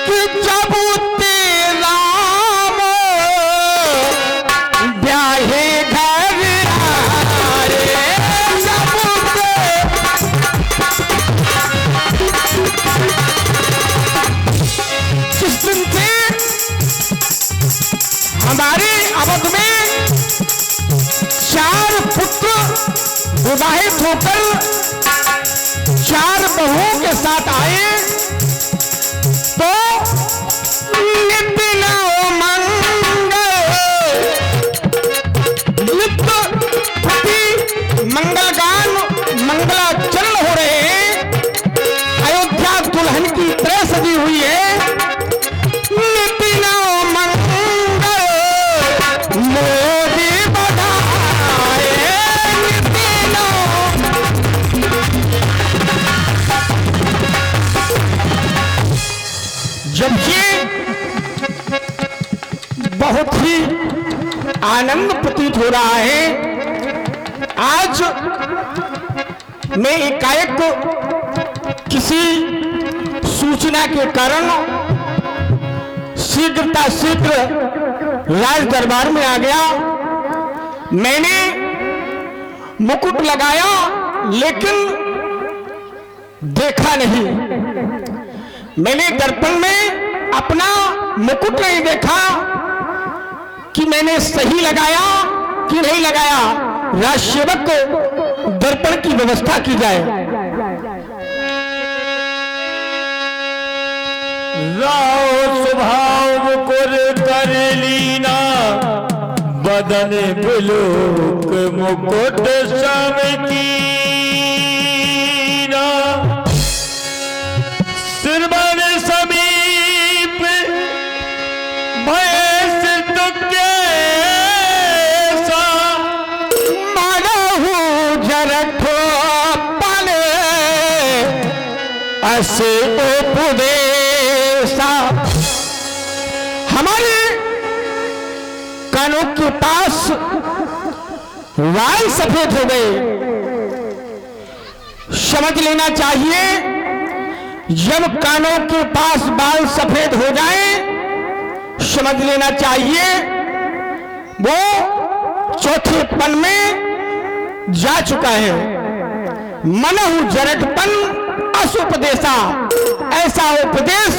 कि जब तेरा ब्याहे घर आए, जिस दिन से हमारे अवध में 4 पुत्र विवाहित होकर 4 बहुओं के साथ आए, तो नित्य प्रति मंगलगान मंगलाचरण हो रहे हैं। अयोध्या दुल्हन की तरह सजी हुई है। नित्य मंगल मोदी बधाए, जब ये बहुत ही आनंद प्रतीत हो रहा है, आज मैं एकाएक किसी सूचना के कारण शीघ्र राज दरबार में आ गया। मैंने मुकुट लगाया लेकिन देखा नहीं। मैंने दर्पण में अपना मुकुट नहीं देखा कि मैंने सही लगाया कि नहीं लगाया। राजसेवक को दर्पण की व्यवस्था की जाए। राव स्वभाव कुर कर लीना, बदन बिलोक मुकुट सम कीना। सिरमन समीप भैंस दुकेसा, मानहु जरठो पाले असे उपदेशा। हमारे कानों के पास वाल सफेद हो गए। समझ लेना चाहिए, जब कानों के पास बाल सफेद हो जाए, समझ लेना चाहिए वो चौथेपन में जा चुका है। मनहु जरठपन असुपदेशा, ऐसा उपदेश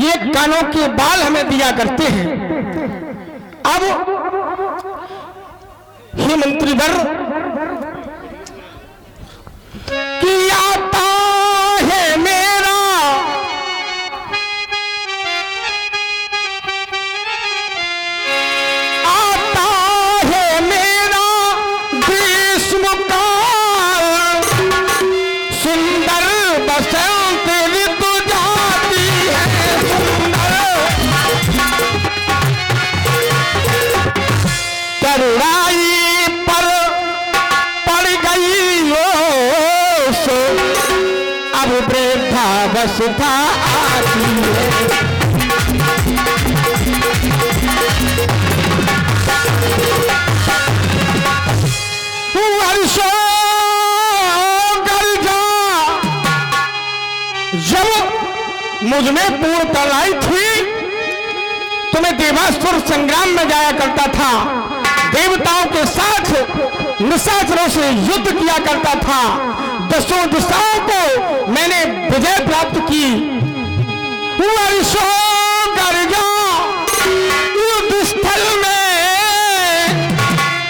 ये कानों के बाल हमें दिया करते हैं। अब हे मंत्रीवर, कि आता है मेरा ग्रीष्मकाल, सुंदर बसंत ऋतु जाती है सुंदर, तरुणाई पर पड़ गई ओस, अब वृद्धावस्था आती है। वर्षों गर्जा जब मुझ में पूर्णता आई थी तो मैं देवासुर संग्राम में जाया करता था, देवताओं के साथ निशाचरों से युद्ध किया करता था, 10 दिशाओं को मैंने विजय प्राप्त की। वर्षों गर्जा युद्ध स्थल में,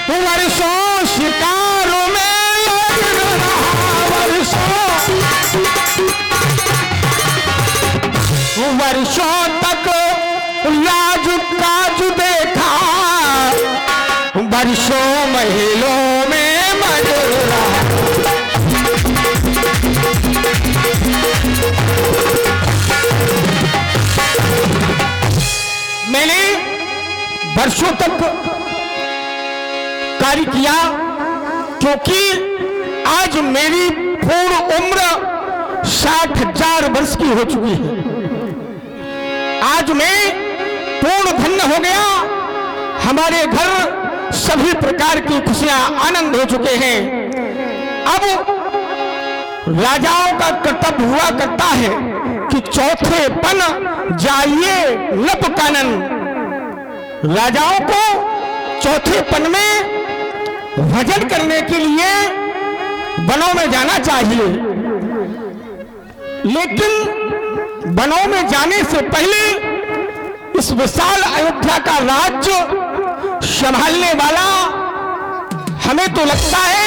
वर्षों शिकारों में लग रहा, वर्षों तक राज काज देखा, वर्षों महलों में मर रहा। मैंने वर्षों तक कार्य किया, क्योंकि आज मेरी पूर्ण उम्र 60,000 वर्ष की हो चुकी है। आज मैं पूर्ण धन्य हो गया। हमारे घर सभी प्रकार की खुशियां आनंद हो चुके हैं। अब राजाओं का कर्तव्य हुआ करता है कि कि चौथे पन जाइए नप कानन। राजाओं को चौथे पन में भजन करने के लिए वनों में जाना चाहिए, लेकिन वनों में जाने से पहले इस विशाल अयोध्या का राज्य संभालने वाला हमें तो लगता है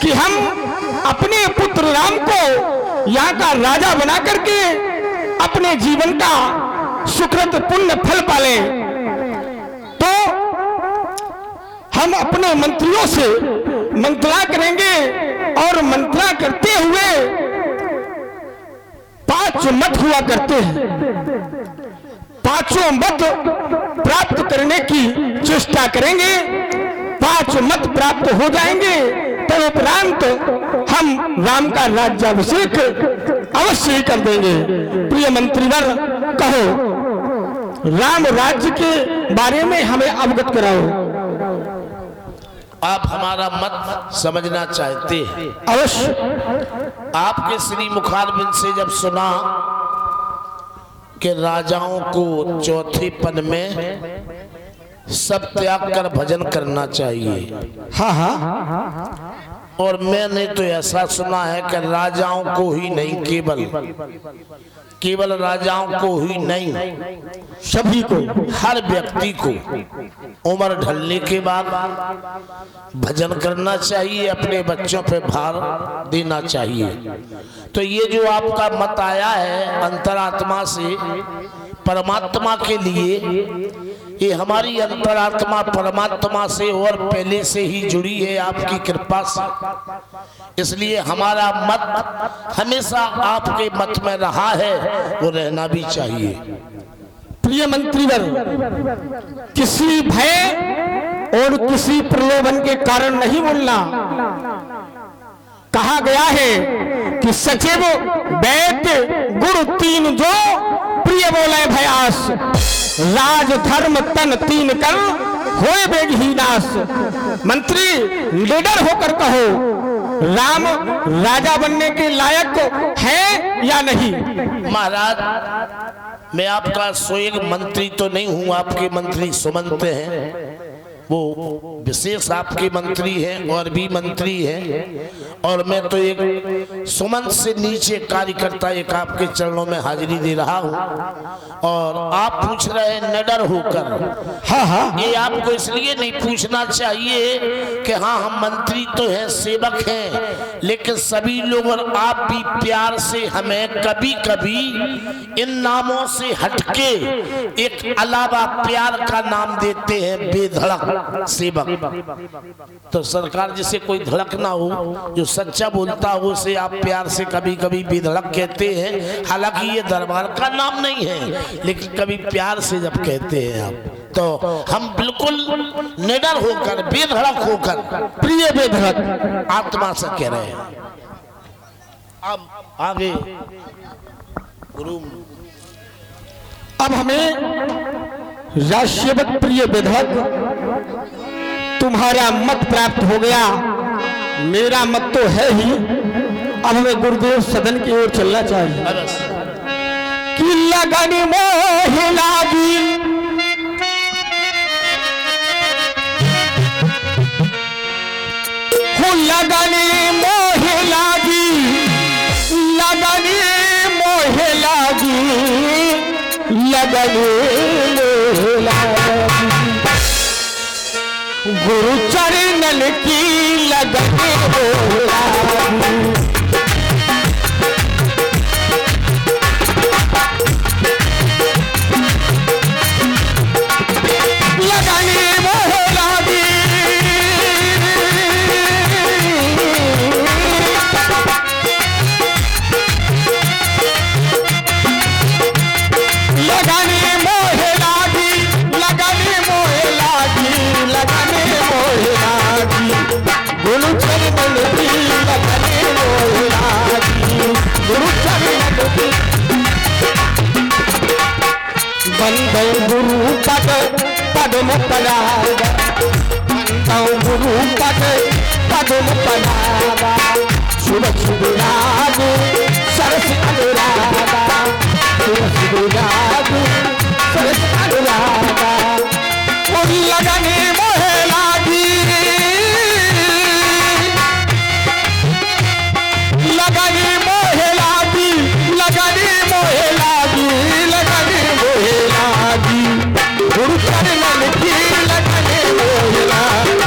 कि हम अपने पुत्र राम को यहाँ का राजा बना करके अपने जीवन का सुकृत पुण्य फल पाले। तो हम अपने मंत्रियों से मंत्रणा करेंगे और मंत्रणा करते हुए 5 मत हुआ करते हैं। 5 मत प्राप्त करने की चेष्टा करेंगे। 5 मत प्राप्त हो जाएंगे तदुपरांत हम राम का राज्याभिषेक अवश्य ही कर देंगे। प्रिय मंत्रीवर, कहो, राम राज्य के बारे में हमें अवगत कराओ। आप हमारा मत समझना चाहते हैं? अवश्य। आपके श्री मुखारबिंद से जब सुना कि राजाओं को चौथे पन में सब त्याग कर भजन करना चाहिए, हाँ हाँ, और मैंने तो ऐसा सुना है कि राजाओं को ही नहीं, केवल राजाओं को ही नहीं, सभी को, हर व्यक्ति को उम्र ढलने के बाद भजन करना चाहिए, अपने बच्चों पे भार देना चाहिए। तो ये जो आपका मत आया है अंतरात्मा से परमात्मा के लिए, ये हमारी अंतरात्मा परमात्मा से और पहले से ही जुड़ी है आपकी कृपा से, इसलिए हमारा मत हमेशा आपके मत में रहा है, वो रहना भी चाहिए। प्रिय मंत्रीवर, किसी भय और किसी प्रलोभन के कारण नहीं बोलना। कहा गया है कि सचिव वैद्य गुरु 3 जो प्रिय बोले भयास, राज धर्म तन 3 कर होए बेगी नाश। मंत्री लीडर होकर कहो, राम राजा बनने के लायक है या नहीं? महाराज, मैं आपका स्वयं मंत्री तो नहीं हूं, आपके मंत्री सुमंत हैं, वो विशेष आपके मंत्री हैं और भी मंत्री हैं, और मैं तो एक सुमंत से नीचे कार्यकर्ता एक आपके चरणों में हाजिरी दे रहा हूं। और आप पूछ रहे हैं निडर होकर, हाँ हाँ, ये आपको इसलिए नहीं पूछना चाहिए कि हाँ हम मंत्री तो हैं, सेवक हैं, लेकिन सभी लोग और आप भी प्यार से हमें कभी कभी इन नामों से हटके एक अलावा प्यार का नाम देते हैं, बेधड़क सेवक। तो सरकार जिसे कोई धड़क ना हो, जो सच्चा बोलता हो, उसे आप प्यार से कभी कभी बेधड़क कहते हैं। हालांकि ये दरबार का नाम नहीं है, लेकिन कभी प्यार से जब कहते हैं आप, तो हम बिल्कुल निडर होकर, बेधड़क होकर, प्रिय बेधड़क आत्मा से कह रहे हैं। अब आगे गुरु, अब हमें राष्ट्रवत प्रिय बेधड़क तुम्हारा मत प्राप्त हो गया, मेरा मत तो है ही। अब हमें गुरुदेव सदन की ओर चलना चाहिए। कि लगन मोह लागी, हो लगन मोह लागी, लगन मोह लागी, लगन मोह लागी, गुरु चरणन की लगन मोह लागी। बंदौ गुरु पद पद्म पदावा, बंदौ गुरु पद पद्म पदावा, शुभ शुभ राग सरस अनुरागा सरस अनुरागा सरस अनुरागा और लगने मोहे लागी लगने मोहे लागी लगने मोहे लागी लगने मोहे लागी गुरु चरणन की लगने मोहे लागी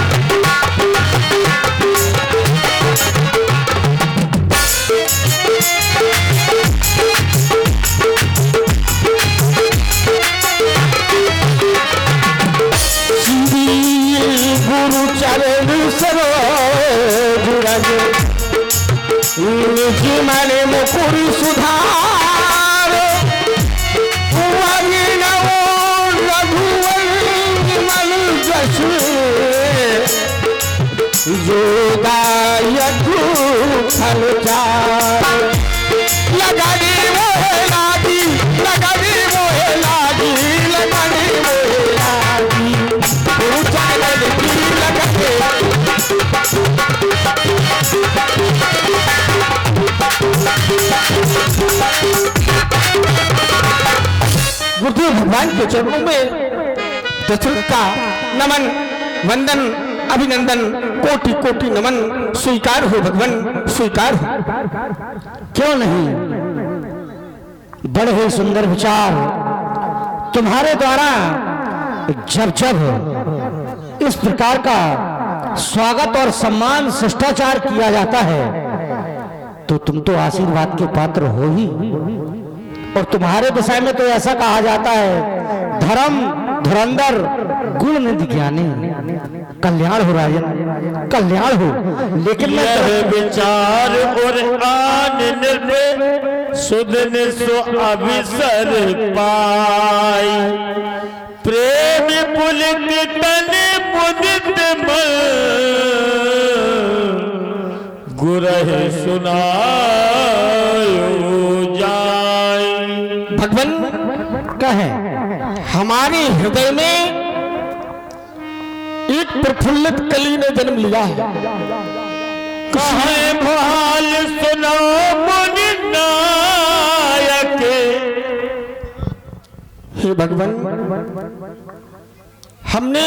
गुरु चरण सरोज रज निज मन मुकुर सुधार रघुवर मन जस जो गायक फलचार लगने मोहे लागी लगने मोहे लागी लगने मोहे लागी गुरु चरण की लगने गुरुदेव भगवान के चरणों में दशरथ का नमन वंदन अभिनंदन कोटि कोटि नमन स्वीकार हो भगवान स्वीकार हो। क्यों नहीं, बड़े ही सुंदर विचार तुम्हारे द्वारा जब जब इस प्रकार का स्वागत और सम्मान शिष्टाचार किया जाता है तो तुम तो आशीर्वाद के पात्र हो ही। और तुम्हारे विषय में तो ऐसा कहा जाता है धर्म धुरंधर गुण निधि ज्ञानी। कल्याण हो राजन कल्याण हो। लेकिन यह विचार और आन निर्भय सुधन सो अविसर पाई प्रेम पुलित तन मुदित मन गुरह सुनायो जाय। भगवान कहे हमारे हृदय में एक प्रफुल्लित कली ने जन्म लिया है। कहे भाल सुनो मुनि नायक। हे भगवान हमने